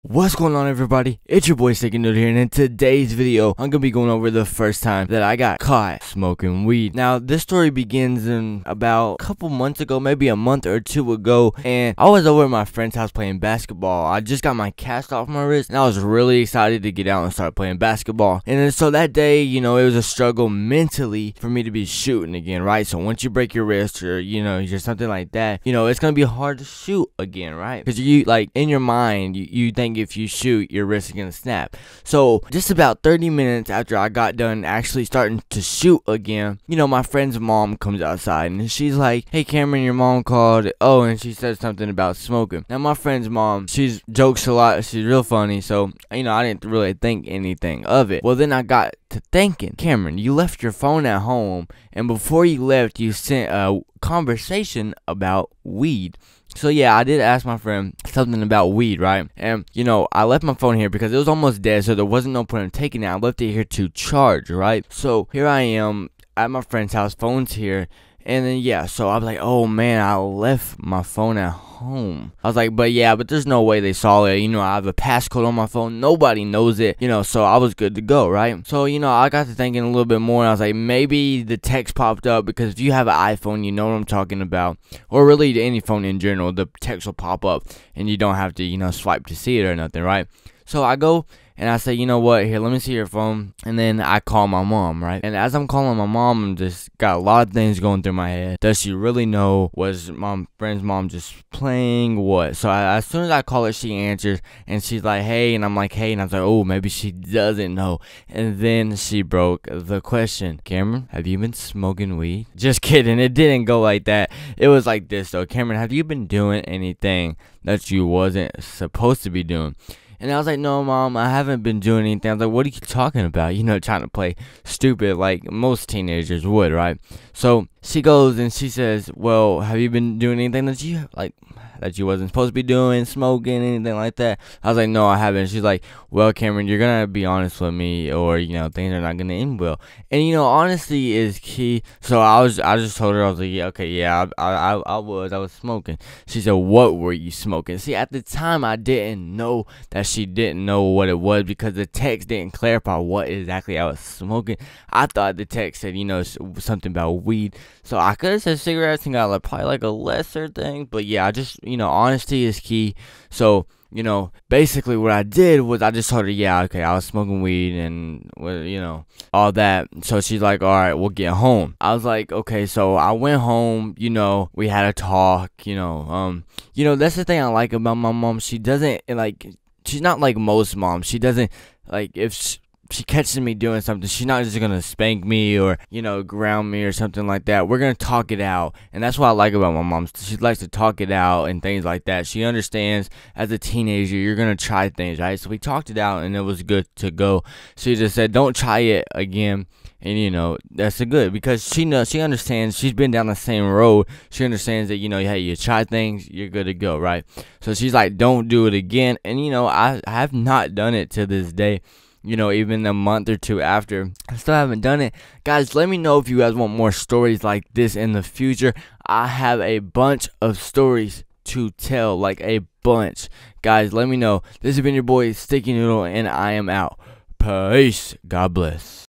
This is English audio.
What's going on, everybody? It's your boy Sticky Noodle here, and in today's video I'm gonna be going over the first time that I got caught smoking weed. Now this story begins in about a couple months ago, maybe a month or two ago, and I was over at my friend's house playing basketball. I just got my cast off my wrist and I was really excited to get out and start playing basketball. And then so that day, it was a struggle mentally for me to be shooting again, right? So once you break your wrist or just something like that, it's gonna be hard to shoot again, right? Because you, like, in your mind, you think if you shoot, your wrist is gonna snap. So just about 30 minutes after I got done actually starting to shoot again, my friend's mom comes outside and she's like, "Hey Cameron, your mom called." Oh, and she said something about smoking. Now my friend's mom, she jokes a lot, she's real funny, so I didn't really think anything of it. Well, then I got to thinking, Cameron, you left your phone at home, and before you left you sent a conversation about weed. So yeah, I did ask my friend something about weed, right? And I left my phone here because it was almost dead, so there wasn't no point in taking it. I left it here to charge, right? So here I am at my friend's house, phone's here, and then yeah, so I was like, oh man, I left my phone at home. I was like, but there's no way they saw it. I have a passcode on my phone, nobody knows it, so I was good to go, right? So I got to thinking a little bit more, and I was like, maybe the text popped up, because if you have an iPhone, you know what I'm talking about, or really any phone in general, the text will pop up and you don't have to swipe to see it or nothing, right? So I go and I say, you know what, here, let me see your phone. And then I call my mom, right? And as I'm calling my mom, I'm just got a lot of things going through my head. Does she really know? Was my friend's mom just playing? What? So as soon as I call her, she answers and she's like, hey. And I'm like, hey. And I was like, oh, maybe she doesn't know. And then she broke the question. Cameron, have you been smoking weed? Just kidding. It didn't go like that. It was like this though. Cameron, have you been doing anything that you wasn't supposed to be doing? And I was like, no, Mom, I haven't been doing anything. I was like, what are you talking about? Trying to play stupid like most teenagers would, right? So she goes and she says, well, have you been doing anything that you wasn't supposed to be doing, smoking, anything like that? I was like, no, I haven't. She's like, well, Cameron, you're gonna be honest with me, or things are not gonna end well. And honesty is key. So I just told her, I was like, yeah, okay, yeah, I was smoking. She said, what were you smoking? See, at the time I didn't know that she didn't know what it was, because the text didn't clarify what exactly I was smoking. I thought the text said something about weed, so I could have said cigarettes and got probably like a lesser thing. But yeah, I just honesty is key. So basically what I did was I just told her, yeah, okay, I was smoking weed and all that. So she's like, all right, we'll get home. I was like, okay. So I went home, we had a talk, that's the thing I like about my mom. She doesn't she's not like most moms. She doesn't, like, if she catches me doing something, she's not just gonna spank me or ground me or something like that. We're gonna talk it out, and that's what I like about my mom. She likes to talk it out and things like that. She understands as a teenager you're gonna try things, right? So we talked it out and it was good to go. She just said, don't try it again. And that's a good, because she understands, she's been down the same road. She understands that hey, you try things, you're good to go, right? So she's like, don't do it again. And I have not done it to this day. Even a month or two after, I still haven't done it. Guys, let me know if you guys want more stories like this in the future. I have a bunch of stories to tell, like a bunch. Guys, let me know. This has been your boy Sticky Noodle, and I am out. Peace. God bless.